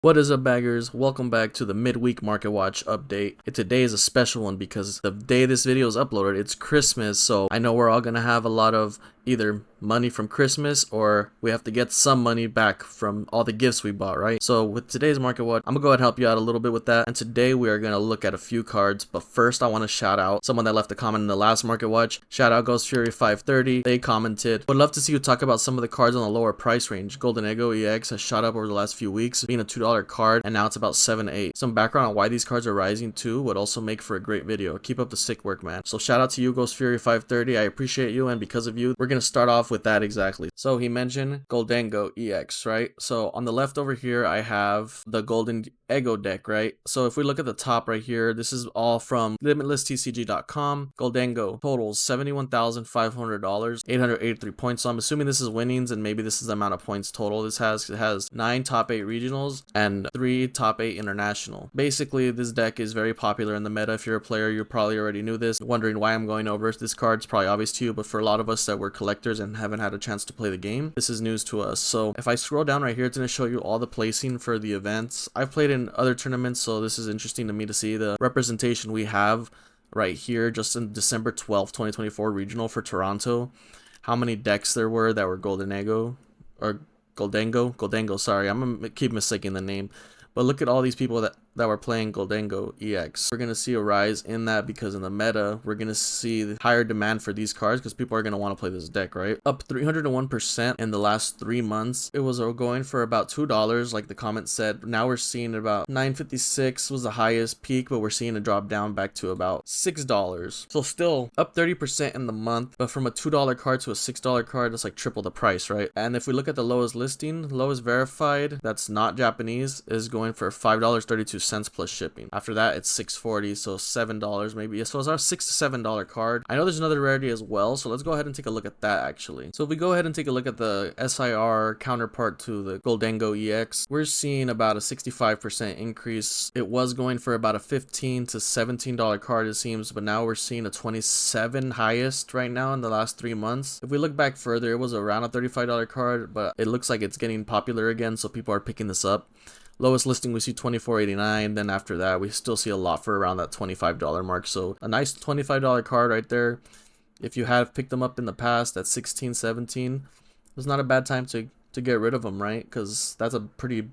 What is up, baggers? Welcome back to the midweek market watch update. Today is a special one because the day this video is uploaded, it's Christmas, so I know we're all gonna have a lot of either money from Christmas or we have to get some money back from all the gifts we bought, right? So with today's market watch, I'm gonna go ahead and help you out a little bit with that, and today we are gonna look at a few cards. But first I want to shout out someone that left a comment in the last market watch. Shout out GhostFury530. They commented, would love to see you talk about some of the cards on the lower price range. Gholdengo EX has shot up over the last few weeks, being a $2 card, and now it's about 7 to 8. Some background on why these cards are rising too would also make for a great video. Keep up the sick work, man. So shout out to you, GhostFury530. I appreciate you, and because of you, we're gonna start off with that exactly. So he mentioned Gholdengo EX, right? So on the left over here, I have the Gholdengo deck, right? So if we look at the top right here, this is all from limitlesstcg.com. Gholdengo totals $71,500, 883 points. So I'm assuming this is winnings, and maybe this is the amount of points total this has. It has 9 top 8 regionals and 3 top 8 international. Basically, this deck is very popular in the meta. If you're a player, you probably already knew this. Wondering why I'm going over this card, it's probably obvious to you, but for a lot of us that were collectors and haven't had a chance to play the game, this is news to us. So if I scroll down right here, it's going to show you all the placing for the events. I've played in other tournaments, so this is interesting to me to see the representation we have right here just in December 12th, 2024 regional for Toronto. How many decks there were that were Gholdengo, sorry, I'm gonna keep mistaking the name. But look at all these people that were playing Gholdengo EX. We're going to see a rise in that because in the meta, we're going to see higher demand for these cards because people are going to want to play this deck, right? Up 301% in the last 3 months. It was going for about $2, like the comment said. Now we're seeing about $9.56 was the highest peak, but we're seeing a drop down back to about $6. So still up 30% in the month, but from a $2 card to a $6 card, that's like triple the price, right? And if we look at the lowest listing, lowest verified, that's not Japanese, is going for $5.32 plus shipping. After that, it's $6.40, so $7 maybe. So it's our $6 to $7 card. I know there's another rarity as well, so let's go ahead and take a look at that actually. So if we go ahead and take a look at the SIR counterpart to the Gholdengo EX, we're seeing about a 65% increase. It was going for about a $15 to $17 card, it seems, but now we're seeing a 27 highest right now in the last 3 months. If we look back further, it was around a $35 card, but it looks like it's getting popular again, so people are picking this up. Lowest listing we see $24.89. Then after that, we still see a lot for around that $25 mark. So a nice $25 card right there. If you have picked them up in the past at 16, 17, it's not a bad time to get rid of them, right? Because that's a pretty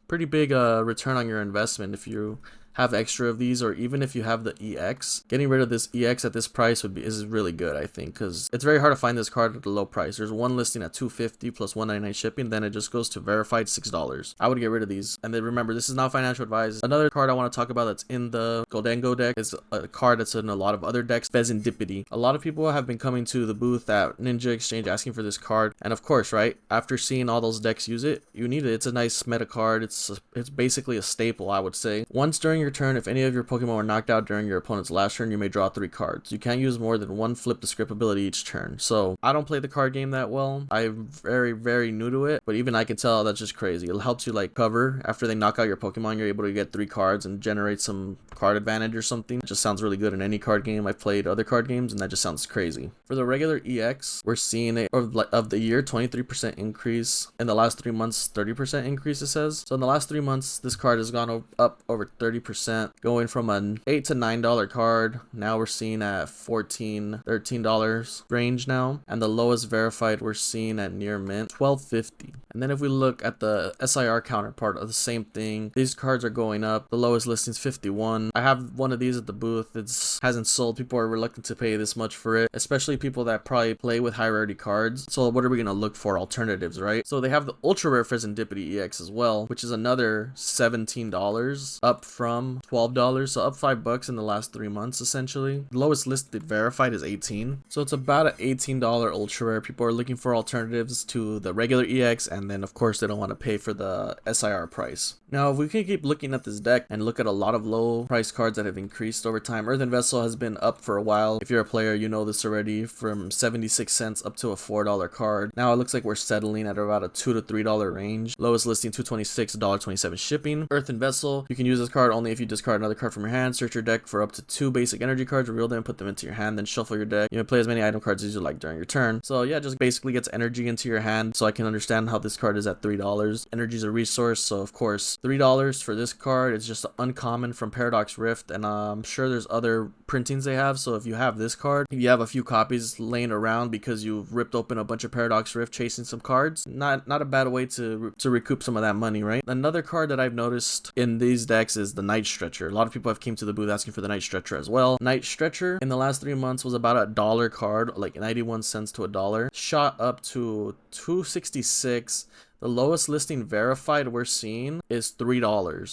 big return on your investment if you have extra of these, or even if you have the EX. Getting rid of this EX at this price is really good, I think, because it's very hard to find this card at a low price. There's one listing at $250 plus $199 shipping, then it just goes to verified $6. I would get rid of these. And then remember, this is not financial advice. Another card I want to talk about that's in the Gholdengo deck is a card that's in a lot of other decks, Fezandipiti. A lot of people have been coming to the booth at Ninja Exchange asking for this card, and of course, right, after seeing all those decks use it, you need it. It's a nice meta card. It's basically a staple, I would say. Once during your turn, if any of your Pokemon were knocked out during your opponent's last turn, you may draw 3 cards. You can't use more than 1 flip the script ability each turn. So I don't play the card game that well. I'm very new to it, but even I can tell that's just crazy. It helps you like cover after they knock out your Pokemon. You're able to get 3 cards and generate some card advantage or something. It just sounds really good in any card game. I've played other card games and that just sounds crazy. For the regular EX, we're seeing a of the year 23% increase. In the last 3 months, 30% increase, it says. So in the last 3 months, this card has gone up over 30%. Going from an $8 to $9 card, now we're seeing at $14, $13 range now, and the lowest verified we're seeing at near mint $12.50. And then if we look at the SIR counterpart of the same thing, these cards are going up. The lowest listing is 51. I have one of these at the booth. It hasn't sold. People are reluctant to pay this much for it, especially people that probably play with high rarity cards. So what are we gonna look for? Alternatives, right? So they have the ultra rare Fezandipiti EX as well, which is another $17, up from $12, so up $5 in the last 3 months essentially. The lowest listed verified is 18, so it's about an $18 ultra rare. People are looking for alternatives to the regular EX, and then of course they don't want to pay for the SIR price. Now if we can keep looking at this deck and look at a lot of low price cards that have increased over time, Earthen Vessel has been up for a while. If you're a player, you know this already, from 76 cents up to a $4 card. Now it looks like we're settling at about a $2 to $3 range. Lowest listing $226, $1.27 shipping. Earthen Vessel, you can use this card only Only if you discard another card from your hand, search your deck for up to 2 basic energy cards, reveal them, put them into your hand, then shuffle your deck. You may play as many item cards as you like during your turn. So yeah, just basically gets energy into your hand, so I can understand how this card is at $3. Energy is a resource, so of course $3 for this card. It's just uncommon from Paradox Rift, and I'm sure there's other printings they have. So if you have this card, if you have a few copies laying around because you've ripped open a bunch of Paradox Rift chasing some cards, not a bad way to recoup some of that money, right? Another card that I've noticed in these decks is the Night Stretcher. A lot of people have came to the booth asking for the Night Stretcher as well. Night Stretcher in the last 3 months was about $1 card, like 91 cents to $1. Shot up to $2.66. The lowest listing verified we're seeing is $3.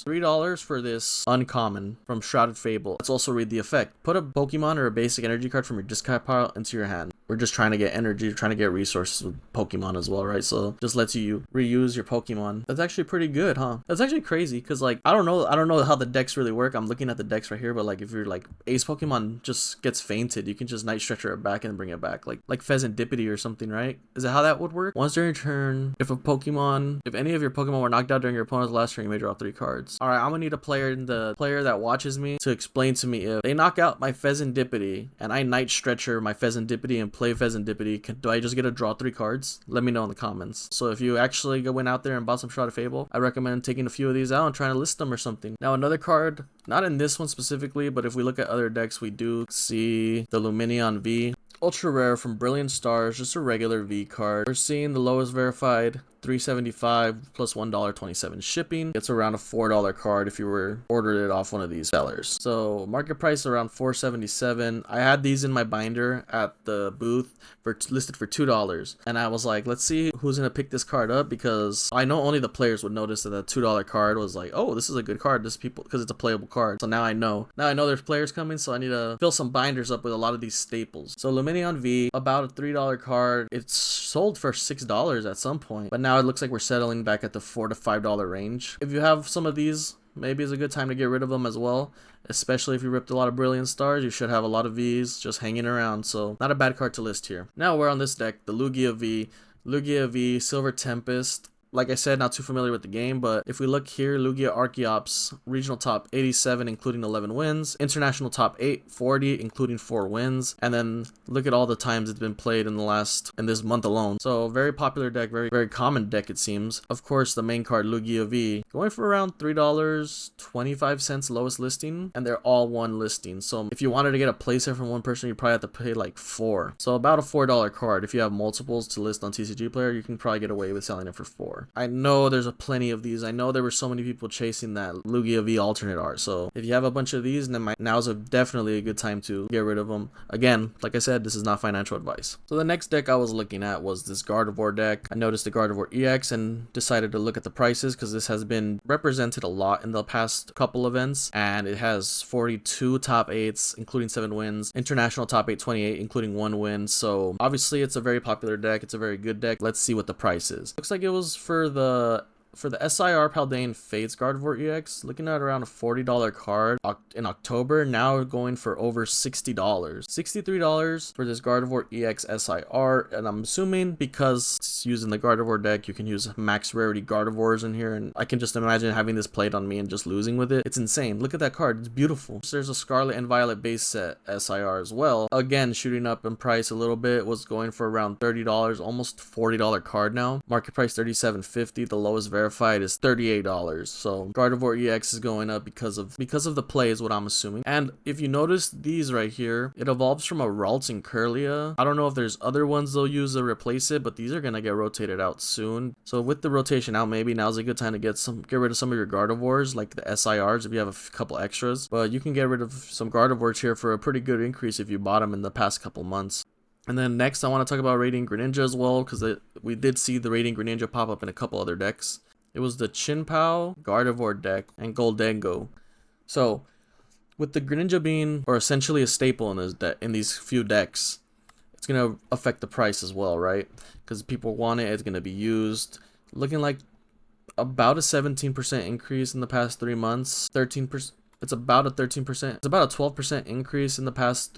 $3 for this uncommon from Shrouded Fable. Let's also read the effect. Put a Pokemon or a basic energy card from your discard pile into your hand. We're just trying to get energy, trying to get resources with Pokemon as well, right? So just lets you reuse your Pokemon. That's actually pretty good, huh? That's actually crazy because like I don't know how the decks really work. I'm looking at the decks right here, but like if you're like Ace Pokemon just gets fainted, you can just Night Stretcher it back and bring it back, like Fezandipiti or something, right? Is that how that would work? Once during your turn, if any of your Pokemon were knocked out during your opponent's last turn, you may draw 3 cards. All right, I'm gonna need a player that watches me to explain to me if they knock out my Fezandipiti and I Night Stretcher my Fezandipiti and play Fezandipiti, do I just get to draw 3 cards? Let me know in the comments. So if you actually went out there and bought some Shrouded Fable, I recommend taking a few of these out and trying to list them or something. Now another card, not in this one specifically, but if we look at other decks, we do see the Lumineon V. Ultra rare from Brilliant Stars, just a regular V card. We're seeing the lowest verified $3.75 plus $1.27 shipping. It's around a $4 card if you were ordered it off one of these sellers. So market price around $4.77. I had these in my binder at the booth listed for $2, and I was like, let's see who's gonna pick this card up, because I know only the players would notice that the $2 card was like, oh, this is a good card, this people, because it's a playable card. So now I know there's players coming, so I need to fill some binders up with a lot of these staples. So Lumineon V, about a $3 card. It's sold for $6 at some point, but now it looks like we're settling back at the $4 to $5 range. If you have some of these, maybe it's a good time to get rid of them as well, especially if you ripped a lot of Brilliant Stars. You should have a lot of Vs just hanging around, so not a bad card to list here. Now we're on this deck, the Lugia V, Silver Tempest. Like I said, not too familiar with the game, but if we look here, Lugia Archeops, regional top 87, including 11 wins, international top 840, including 4 wins, and then look at all the times it's been played in this month alone. So very popular deck, very common deck it seems. Of course, the main card, Lugia V, going for around $3.25 lowest listing, and they're all one listing. So if you wanted to get a playset from one person, you probably have to pay like $4. So about a $4 card. If you have multiples to list on TCG Player, you can probably get away with selling it for $4. I know there's a plenty of these. I know there were so many people chasing that Lugia V alternate art. So if you have a bunch of these, then now's definitely a good time to get rid of them. Again, like I said, this is not financial advice. So the next deck I was looking at was this Gardevoir deck. I noticed the Gardevoir EX and decided to look at the prices because this has been represented a lot in the past couple events, and it has 42 top 8s, including 7 wins, international top 8 28, including 1 win. So obviously it's a very popular deck. It's a very good deck. Let's see what the price is. Looks like it was for the SIR Paldean Fates Gardevoir EX, looking at around a $40 card in October, now going for over $60. $63 for this Gardevoir EX SIR, and I'm assuming because it's using the Gardevoir deck, you can use max rarity Gardevoirs in here, and I can just imagine having this played on me and just losing with it. It's insane. Look at that card. It's beautiful. So there's a Scarlet and Violet base set SIR as well. Again, shooting up in price a little bit, was going for around $30, almost $40 card now. Market price $37.50. The lowest verified is $38. So Gardevoir EX is going up because of the play is what I'm assuming. And if you notice these right here, it evolves from a Ralts and Curlia. I don't know if there's other ones they'll use to replace it, but these are gonna get rotated out soon. So with the rotation out, maybe now's a good time to get rid of some of your Gardevoirs, like the SIRs if you have a couple extras. But you can get rid of some Gardevoirs here for a pretty good increase if you bought them in the past couple months. And then next I want to talk about Radiant Greninja as well, because we did see the Radiant Greninja pop up in a couple other decks. It was the Chinpao, Gardevoir deck, and Gholdengo. So, with the Greninja being, or essentially a staple in these few decks, it's going to affect the price as well, right? Because people want it, it's going to be used. Looking like about a 17% increase in the past 3 months. 13%. It's about a 13%. It's about a 12% increase in the past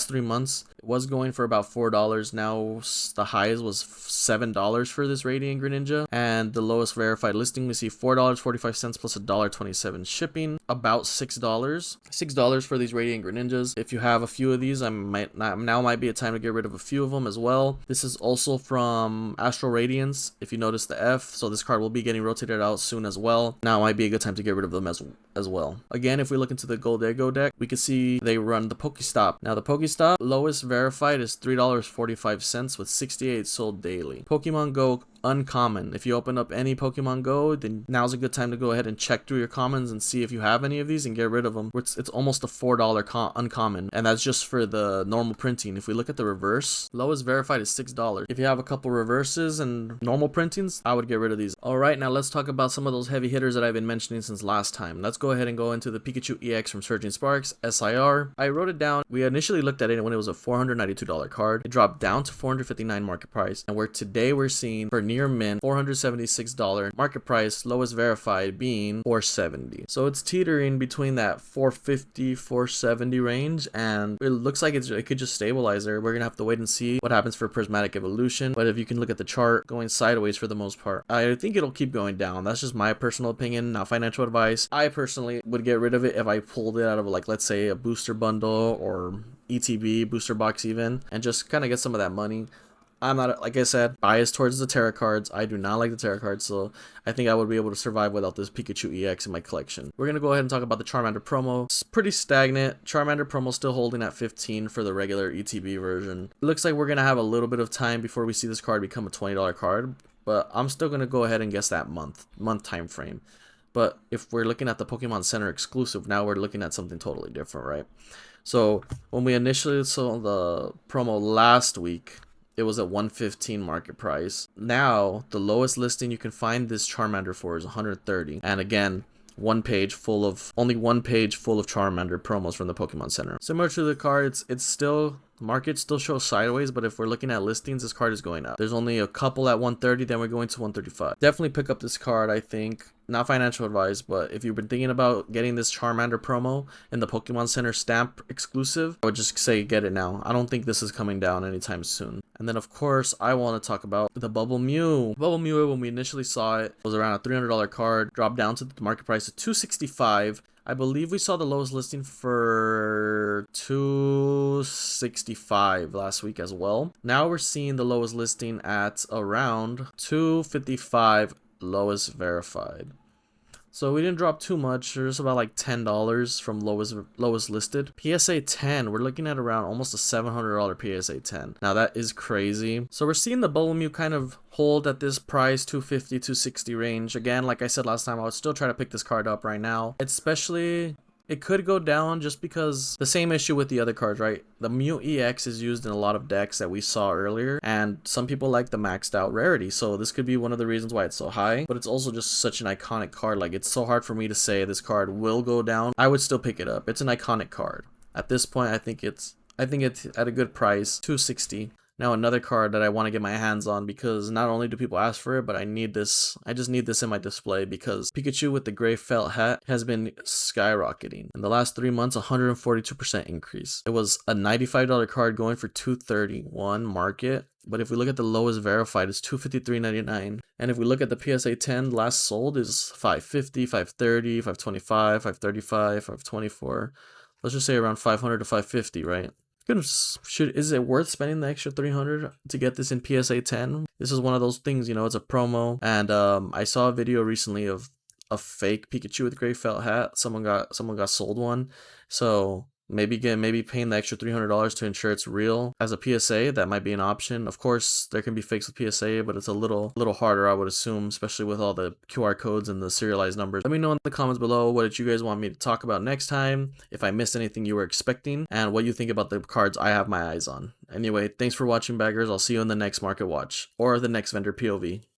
3 months. It was going for about $4. Now the highest was $7 for this Radiant Greninja, and the lowest verified listing we see $4.45 plus $1.27 shipping, about $6 for these Radiant Greninjas. If you have a few of these, now might be a time to get rid of a few of them as well. This is also from Astral Radiance, if you notice the F, so this card will be getting rotated out soon as well. Now might be a good time to get rid of them as well. Again, if we look into the Gholdengo deck, we can see they run the Pokestop. Now the Pokestop lowest verified is $3.45 with 68 sold daily. Pokemon Go uncommon. If you open up any Pokemon Go, then now's a good time to go ahead and check through your commons and see if you have any of these and get rid of them. It's almost a $4 uncommon, and that's just for the normal printing. If we look at the reverse, lowest verified is $6. If you have a couple reverses and normal printings, I would get rid of these. Alright, now let's talk about some of those heavy hitters that I've been mentioning since last time. Let's go ahead and go into the Pikachu EX from Surging Sparks, SIR. I wrote it down. We initially looked at it when it was a $492 card. It dropped down to $459 market price, and today we're seeing for near mint $476 market price, lowest verified being $470. So it's teetering between that $450 $470 range, and it looks like it could just stabilize there. We're gonna have to wait and see what happens for Prismatic Evolution, but if you can look at the chart, going sideways for the most part. I think it'll keep going down. That's just my personal opinion, not financial advice. I personally would get rid of it if I pulled it out of, like, let's say a booster bundle or ETB booster box even, and just kind of get some of that money. I'm not, like I said, biased towards the tarot cards. I do not like the tarot cards, so I think I would be able to survive without this Pikachu EX in my collection. We're going to go ahead and talk about the Charmander promo. It's pretty stagnant. Charmander promo still holding at 15 for the regular ETB version. It looks like we're going to have a little bit of time before we see this card become a $20 card, but I'm still going to go ahead and guess that month time frame. But if we're looking at the Pokemon Center exclusive, now we're looking at something totally different, right? So when we initially saw the promo last week, it was at $115 market price. Now the lowest listing you can find this Charmander for is $130, and again, only one page full of Charmander promos from the Pokemon Center. Similar to the card, it's still, market still shows sideways, but if we're looking at listings, this card is going up. There's only a couple at 130, then we're going to 135. Definitely pick up this card, I think. Not financial advice, but if you've been thinking about getting this Charmander promo in the Pokemon Center stamp exclusive, I would just say get it now. I don't think this is coming down anytime soon. And then, of course, I want to talk about the Bubble Mew. Bubble Mew, when we initially saw it, was around a $300 card, dropped down to the market price of $265. I believe we saw the lowest listing for $265 last week as well. Now we're seeing the lowest listing at around $255, lowest verified. So we didn't drop too much. There's about like $10 from lowest listed. PSA 10, we're looking at around almost a $700 PSA 10. Now that is crazy. So we're seeing the Bubble Mew kind of hold at this price, $250, $260 range. Again, like I said last time, I would still try to pick this card up right now. Especially, it could go down just because the same issue with the other cards, right? The Mew EX is used in a lot of decks that we saw earlier, and some people like the maxed out rarity, so this could be one of the reasons why it's so high. But it's also just such an iconic card. Like, it's so hard for me to say this card will go down. I would still pick it up. It's an iconic card. At this point, I think it's at a good price, $260. Now another card that I want to get my hands on, because not only do people ask for it, but I need this. I just need this in my display because Pikachu with the gray felt hat has been skyrocketing. In the last 3 months, 142% increase. It was a $95 card going for $231 market. But if we look at the lowest verified, it's $253.99. And if we look at the PSA 10, last sold is $550, $530, $525, $535, $524. Let's just say around $500 to $550, right? Is it worth spending the extra $300 to get this in PSA 10? This is one of those things, you know, it's a promo. And I saw a video recently of a fake Pikachu with gray felt hat. Someone got sold one. So maybe paying the extra $300 to ensure it's real as a PSA, that might be an option. Of course, there can be fakes with PSA, but it's a little harder, I would assume, especially with all the QR codes and the serialized numbers. Let me know in the comments below what did you guys want me to talk about next time, if I missed anything you were expecting, and what you think about the cards I have my eyes on. Anyway, thanks for watching, baggers. I'll see you in the next market watch or the next vendor POV.